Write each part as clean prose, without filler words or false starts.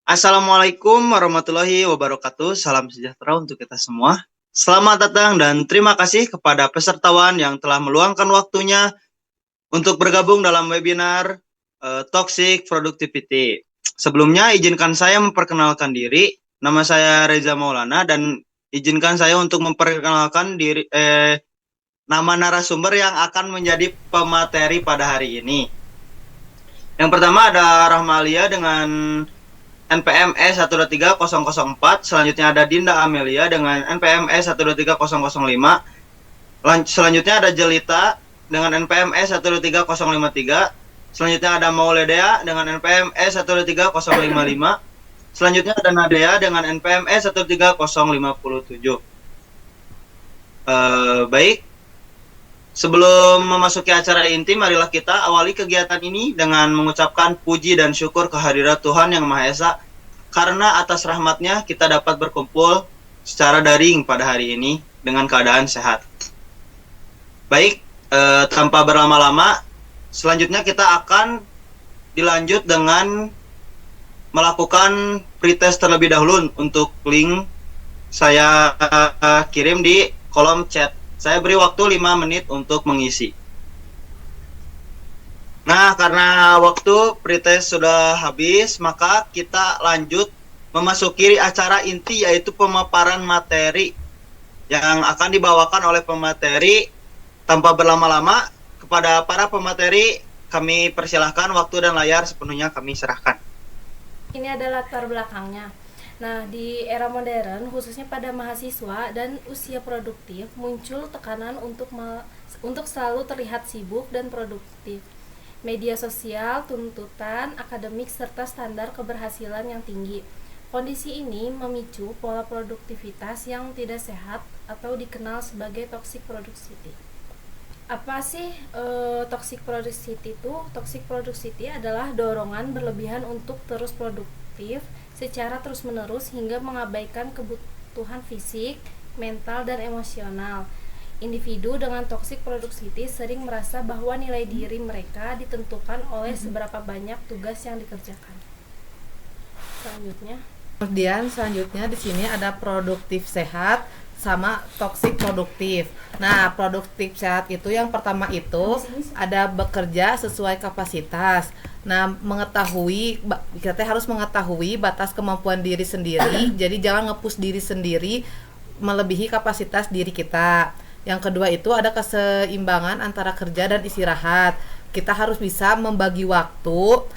Assalamualaikum warahmatullahi wabarakatuh. Salam sejahtera untuk kita semua. Selamat datang dan terima kasih kepada pesertawan yang telah meluangkan waktunya untuk bergabung dalam webinar Toxic Productivity. Sebelumnya izinkan saya memperkenalkan diri. Nama saya Reza Maulana dan izinkan saya untuk memperkenalkan nama narasumber yang akan menjadi pemateri pada hari ini. Yang pertama ada Rahmalia dengan NPM E123004. Selanjutnya ada Dinda Amelia dengan NPM E123005. Selanjutnya ada Jelita dengan NPM E13053. Selanjutnya ada Mauledea dengan NPM E13055. Selanjutnya ada Nadea dengan NPM E13057. Baik, sebelum memasuki acara inti, marilah kita awali kegiatan ini dengan mengucapkan puji dan syukur kehadirat Tuhan Yang Maha Esa, karena atas rahmatnya kita dapat berkumpul secara daring pada hari ini dengan keadaan sehat. Baik, tanpa berlama-lama, selanjutnya kita akan dilanjut dengan melakukan pretest terlebih dahulu. Untuk link saya kirim di kolom chat. Saya beri waktu 5 menit untuk mengisi. Nah, karena waktu pretest sudah habis, maka kita lanjut memasuki acara inti, yaitu pemaparan materi yang akan dibawakan oleh pemateri. Tanpa berlama-lama, kepada para pemateri kami persilahkan, waktu dan layar sepenuhnya kami serahkan. Ini adalah latar belakangnya. Nah, di era modern, khususnya pada mahasiswa dan usia produktif, muncul tekanan untuk selalu terlihat sibuk dan produktif. Media sosial, tuntutan akademik, serta standar keberhasilan yang tinggi. Kondisi ini memicu pola produktivitas yang tidak sehat atau dikenal sebagai toxic productivity. Apa sih toxic productivity itu? Toxic productivity adalah dorongan berlebihan untuk terus produktif secara terus-menerus hingga mengabaikan kebutuhan fisik, mental, dan emosional. Individu dengan toxic productivity sering merasa bahwa nilai diri mereka ditentukan oleh seberapa banyak tugas yang dikerjakan. Selanjutnya di sini ada produktif sehat sama toksik produktif. Nah, produktif sehat itu yang pertama itu ada bekerja sesuai kapasitas. Nah, kita harus mengetahui batas kemampuan diri sendiri. Jadi jangan nge-push diri sendiri melebihi kapasitas diri kita. Yang kedua itu ada keseimbangan antara kerja dan istirahat. Kita harus bisa membagi waktu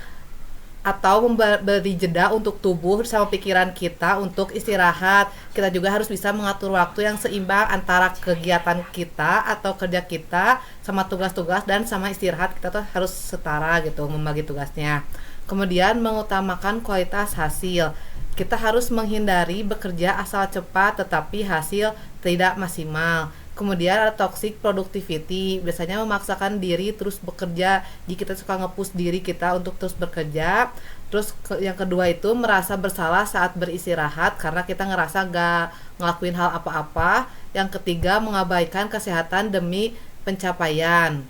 atau memberi jeda untuk tubuh sama pikiran kita untuk istirahat. Kita juga harus bisa mengatur waktu yang seimbang antara kegiatan kita atau kerja kita sama tugas-tugas dan sama istirahat. Kita tuh harus setara gitu membagi tugasnya. Kemudian mengutamakan kualitas hasil. Kita harus menghindari bekerja asal cepat tetapi hasil tidak maksimal. Kemudian ada toxic productivity, biasanya memaksakan diri terus bekerja. Jika kita suka nge-push diri kita untuk terus bekerja. Terus yang kedua itu merasa bersalah saat beristirahat karena kita ngerasa gak ngelakuin hal apa-apa. Yang ketiga mengabaikan kesehatan demi pencapaian.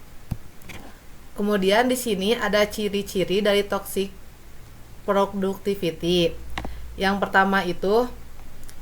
Kemudian di sini ada ciri-ciri dari toxic productivity. Yang pertama itu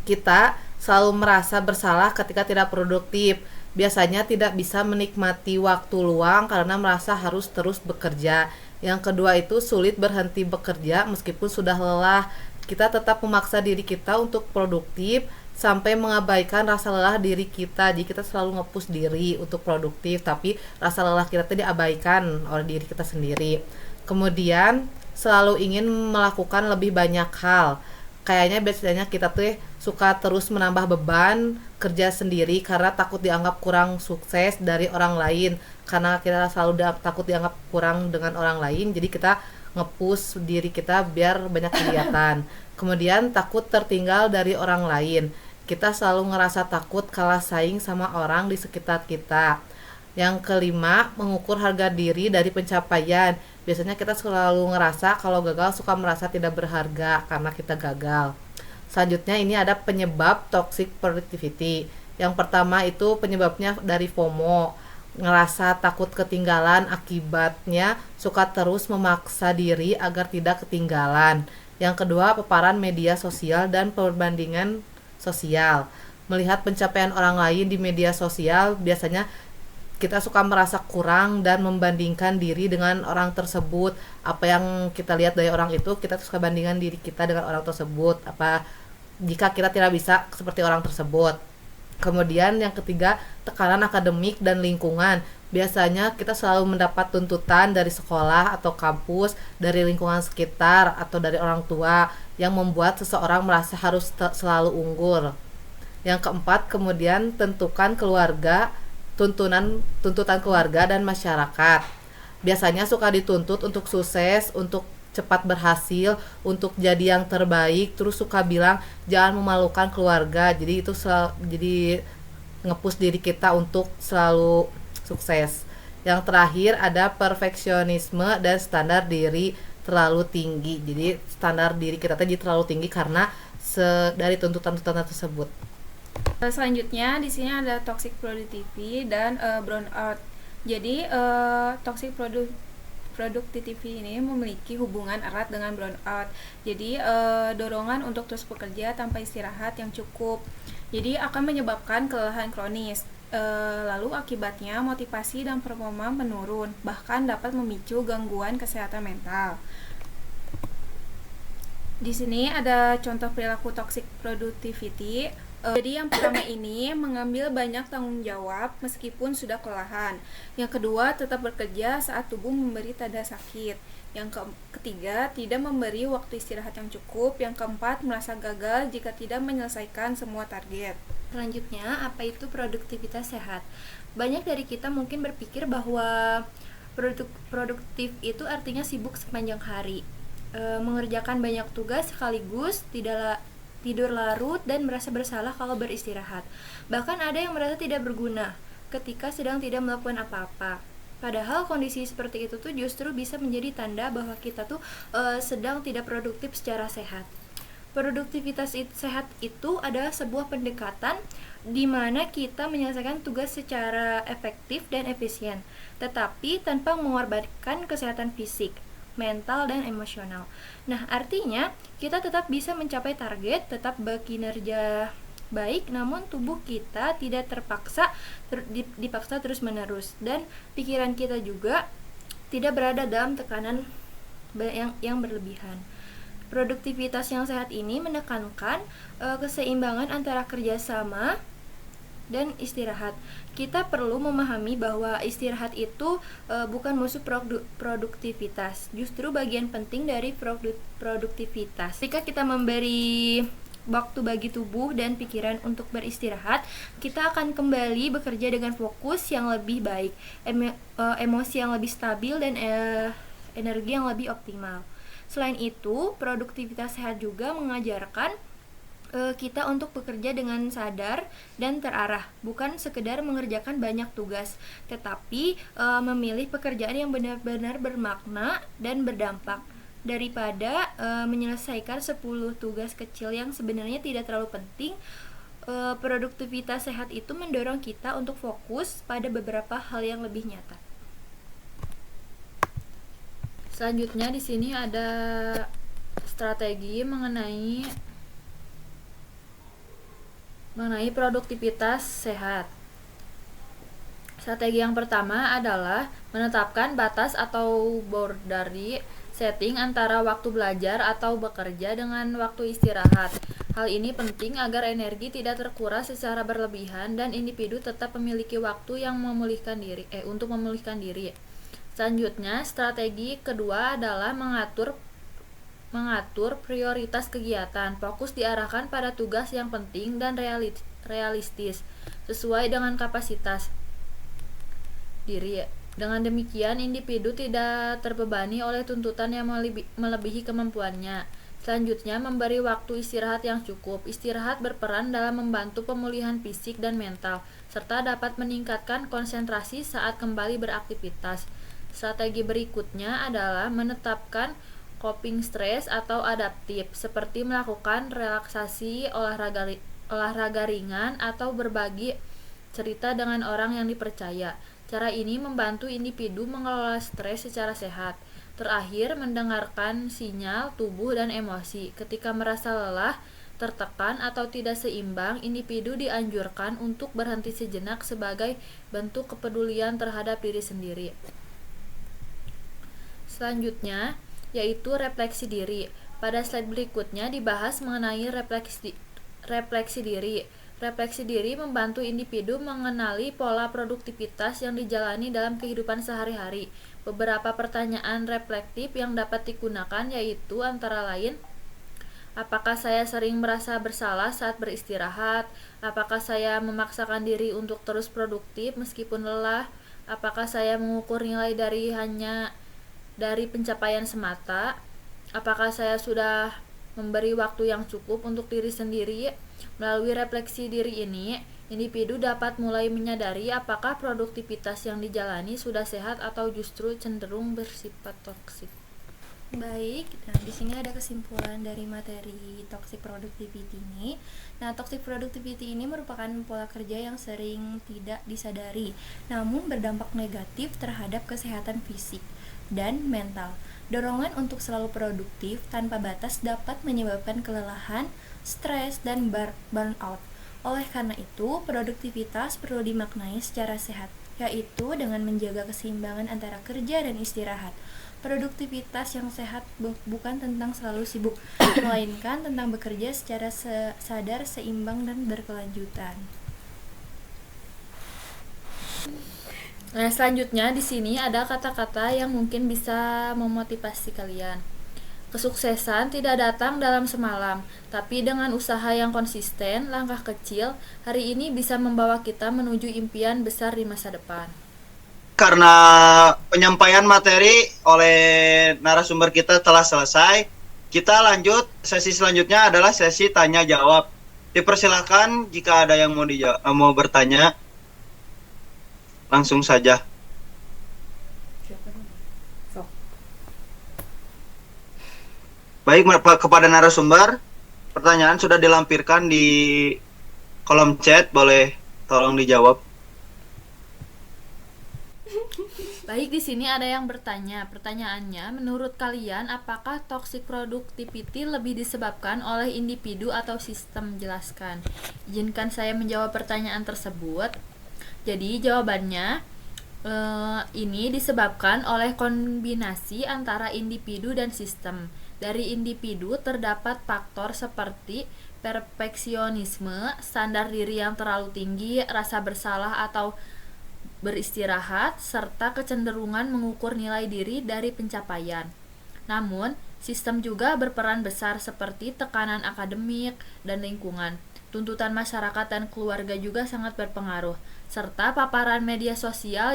kita selalu merasa bersalah ketika tidak produktif. Biasanya tidak bisa menikmati waktu luang karena merasa harus terus bekerja. Yang kedua itu sulit berhenti bekerja meskipun sudah lelah. Kita tetap memaksa diri kita untuk produktif sampai mengabaikan rasa lelah diri kita. Jadi kita selalu nge-push diri untuk produktif, tapi rasa lelah kita itu diabaikan oleh diri kita sendiri. Kemudian selalu ingin melakukan lebih banyak hal. Kayaknya biasanya kita tuh suka terus menambah beban kerja sendiri karena takut dianggap kurang sukses dari orang lain. Karena kita selalu takut dianggap kurang dengan orang lain, jadi kita nge-push diri kita biar banyak kegiatan. Kemudian takut tertinggal dari orang lain. Kita selalu ngerasa takut kalah saing sama orang di sekitar kita. Yang kelima, mengukur harga diri dari pencapaian. Biasanya kita selalu ngerasa kalau gagal suka merasa tidak berharga karena kita gagal. Selanjutnya ini ada penyebab toxic productivity. Yang pertama itu penyebabnya dari FOMO, ngerasa takut ketinggalan, akibatnya suka terus memaksa diri agar tidak ketinggalan. Yang kedua, paparan media sosial dan perbandingan sosial. Melihat pencapaian orang lain di media sosial, biasanya kita suka merasa kurang dan membandingkan diri dengan orang tersebut. Apa yang kita lihat dari orang itu, kita suka bandingkan diri kita dengan orang tersebut. Apa jika kita tidak bisa seperti orang tersebut. Kemudian yang ketiga, tekanan akademik dan lingkungan. Biasanya kita selalu mendapat tuntutan dari sekolah atau kampus, dari lingkungan sekitar atau dari orang tua yang membuat seseorang merasa harus selalu unggul. Yang keempat, kemudian tentukan keluarga, tuntutan keluarga dan masyarakat. Biasanya suka dituntut untuk sukses, untuk cepat berhasil, untuk jadi yang terbaik, terus suka bilang jangan memalukan keluarga. Jadi itu jadi nge-push diri kita untuk selalu sukses. Yang terakhir ada perfeksionisme dan standar diri terlalu tinggi. Jadi standar diri kita jadi terlalu tinggi karena dari tuntutan-tuntutan tersebut. Selanjutnya di sini ada toxic productivity dan burnout. Jadi toxic productivity ini memiliki hubungan erat dengan burnout. Jadi dorongan untuk terus bekerja tanpa istirahat yang cukup. Jadi akan menyebabkan kelelahan kronis. Lalu akibatnya motivasi dan performa menurun, bahkan dapat memicu gangguan kesehatan mental. Di sini ada contoh perilaku toxic productivity. Jadi yang pertama ini mengambil banyak tanggung jawab meskipun sudah kelelahan. Yang kedua, tetap bekerja saat tubuh memberi tanda sakit. Yang ketiga, tidak memberi waktu istirahat yang cukup. Yang keempat, merasa gagal jika tidak menyelesaikan semua target. Selanjutnya, apa itu produktivitas sehat? Banyak dari kita mungkin berpikir bahwa produktif itu artinya sibuk sepanjang hari, mengerjakan banyak tugas sekaligus, tidur larut, dan merasa bersalah kalau beristirahat. Bahkan ada yang merasa tidak berguna ketika sedang tidak melakukan apa-apa. Padahal kondisi seperti itu tuh justru bisa menjadi tanda bahwa kita tuh sedang tidak produktif secara sehat. Produktivitas sehat itu adalah sebuah pendekatan di mana kita menyelesaikan tugas secara efektif dan efisien, tetapi tanpa mengorbankan kesehatan fisik, mental, dan emosional. Nah, artinya kita tetap bisa mencapai target, tetap berkinerja baik, namun tubuh kita tidak dipaksa terus-menerus, dan pikiran kita juga tidak berada dalam tekanan yang berlebihan. Produktivitas yang sehat ini menekankan keseimbangan antara kerjasama dan istirahat. Kita perlu memahami bahwa istirahat itu bukan musuh produktivitas, justru bagian penting dari produktivitas. Jika kita memberi waktu bagi tubuh dan pikiran untuk beristirahat, kita akan kembali bekerja dengan fokus yang lebih baik, emosi yang lebih stabil, dan energi yang lebih optimal. Selain itu, produktivitas sehat juga mengajarkan kita untuk bekerja dengan sadar dan terarah, bukan sekedar mengerjakan banyak tugas, tetapi memilih pekerjaan yang benar-benar bermakna dan berdampak daripada menyelesaikan 10 tugas kecil yang sebenarnya tidak terlalu penting. Produktivitas sehat itu mendorong kita untuk fokus pada beberapa hal yang lebih nyata. Selanjutnya di sini ada strategi mengenai produktivitas sehat. Strategi yang pertama adalah menetapkan batas atau boundary setting antara waktu belajar atau bekerja dengan waktu istirahat. Hal ini penting agar energi tidak terkuras secara berlebihan dan individu tetap memiliki waktu yang untuk memulihkan diri. Selanjutnya, strategi kedua adalah mengatur prioritas kegiatan. Fokus diarahkan pada tugas yang penting dan realistis, sesuai dengan kapasitas diri. Dengan demikian, individu tidak terbebani oleh tuntutan yang melebihi kemampuannya. Selanjutnya, memberi waktu istirahat yang cukup. Istirahat berperan dalam membantu pemulihan fisik dan mental, serta dapat meningkatkan konsentrasi saat kembali beraktivitas. Strategi berikutnya adalah menetapkan coping stress atau adaptif, seperti melakukan relaksasi, olahraga ringan, atau berbagi cerita dengan orang yang dipercaya. Cara ini membantu individu mengelola stres secara sehat. Terakhir, mendengarkan sinyal tubuh dan emosi. Ketika merasa lelah, tertekan, atau tidak seimbang, individu dianjurkan untuk berhenti sejenak sebagai bentuk kepedulian terhadap diri sendiri. Selanjutnya, yaitu refleksi diri. Pada slide berikutnya dibahas mengenai refleksi diri. Refleksi diri membantu individu mengenali pola produktivitas yang dijalani dalam kehidupan sehari-hari. Beberapa pertanyaan reflektif yang dapat digunakan yaitu antara lain: apakah saya sering merasa bersalah saat beristirahat? Apakah saya memaksakan diri untuk terus produktif meskipun lelah? Apakah saya mengukur nilai hanya dari pencapaian semata? Apakah saya sudah memberi waktu yang cukup untuk diri sendiri? Melalui refleksi diri ini, individu dapat mulai menyadari apakah produktivitas yang dijalani sudah sehat atau justru cenderung bersifat toksik. Baik, nah di sini ada kesimpulan dari materi toxic productivity ini. Nah, toxic productivity ini merupakan pola kerja yang sering tidak disadari, namun berdampak negatif terhadap kesehatan fisik dan mental. Dorongan untuk selalu produktif tanpa batas dapat menyebabkan kelelahan, stres, dan burnout. Oleh karena itu, produktivitas perlu dimaknai secara sehat, yaitu dengan menjaga keseimbangan antara kerja dan istirahat. Produktivitas yang sehat bukan tentang selalu sibuk, melainkan tentang bekerja secara sadar, seimbang, dan berkelanjutan. Nah, selanjutnya di sini ada kata-kata yang mungkin bisa memotivasi kalian. Kesuksesan tidak datang dalam semalam, tapi dengan usaha yang konsisten, langkah kecil, hari ini bisa membawa kita menuju impian besar di masa depan. Karena penyampaian materi oleh narasumber kita telah selesai, kita lanjut. Sesi selanjutnya adalah sesi tanya jawab. Dipersilakan jika ada yang mau bertanya, langsung saja. Baik, kepada narasumber, pertanyaan sudah dilampirkan di kolom chat, boleh tolong dijawab. Baik, di sini ada yang bertanya. Pertanyaannya, menurut kalian apakah toxic productivity lebih disebabkan oleh individu atau sistem? Jelaskan. Izinkan saya menjawab pertanyaan tersebut. Jadi jawabannya ini disebabkan oleh kombinasi antara individu dan sistem. Dari individu terdapat faktor seperti perfeksionisme, standar diri yang terlalu tinggi, rasa bersalah atau beristirahat, serta kecenderungan mengukur nilai diri dari pencapaian. Namun, sistem juga berperan besar seperti tekanan akademik dan lingkungan. Tuntutan masyarakat dan keluarga juga sangat berpengaruh, serta paparan media sosial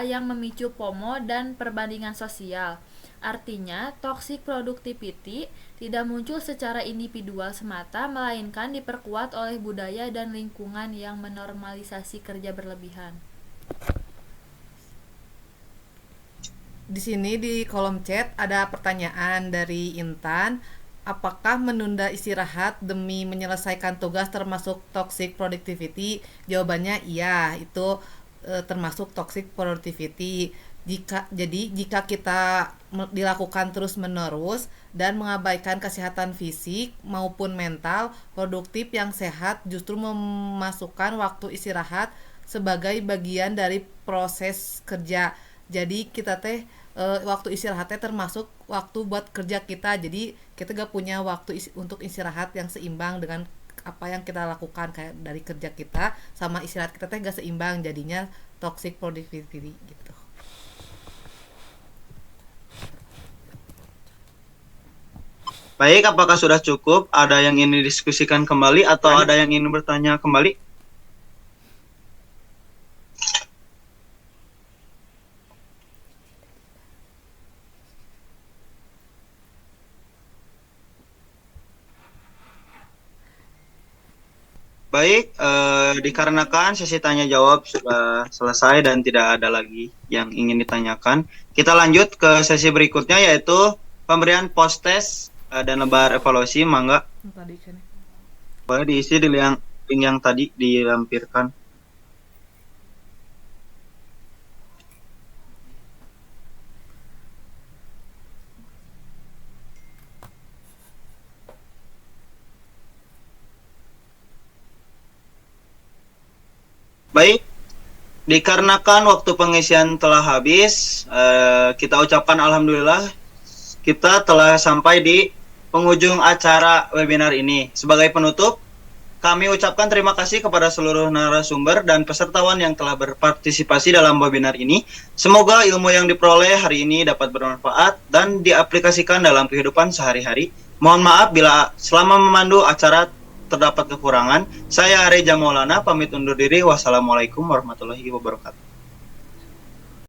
yang memicu FOMO dan perbandingan sosial. Artinya, toxic productivity tidak muncul secara individual semata, melainkan diperkuat oleh budaya dan lingkungan yang menormalisasi kerja berlebihan. Di sini di kolom chat ada pertanyaan dari Intan. Apakah menunda istirahat demi menyelesaikan tugas termasuk toxic productivity? Jawabannya iya, itu termasuk toxic productivity. Jika kita dilakukan terus-menerus dan mengabaikan kesehatan fisik maupun mental, produktif yang sehat justru memasukkan waktu istirahat sebagai bagian dari proses kerja. Jadi kita waktu istirahatnya termasuk waktu buat kerja kita. Jadi kita gak punya waktu untuk istirahat yang seimbang dengan apa yang kita lakukan, kayak dari kerja kita sama istirahat kita gak seimbang, jadinya toxic productivity gitu. Baik, apakah sudah cukup? Ada yang ingin didiskusikan kembali atau ada yang ingin bertanya kembali? Baik, dikarenakan sesi tanya jawab sudah selesai dan tidak ada lagi yang ingin ditanyakan, kita lanjut ke sesi berikutnya, yaitu pemberian post-test dan lebar evaluasi. Mangga boleh diisi di link yang tadi dilampirkan. Baik, dikarenakan waktu pengisian telah habis, kita ucapkan alhamdulillah kita telah sampai di penghujung acara webinar ini. Sebagai penutup, kami ucapkan terima kasih kepada seluruh narasumber dan pesertawan yang telah berpartisipasi dalam webinar ini. Semoga ilmu yang diperoleh hari ini dapat bermanfaat dan diaplikasikan dalam kehidupan sehari-hari. Mohon maaf bila selama memandu acara terdapat kekurangan. Saya Reja Maulana, pamit undur diri. Wassalamualaikum warahmatullahi wabarakatuh.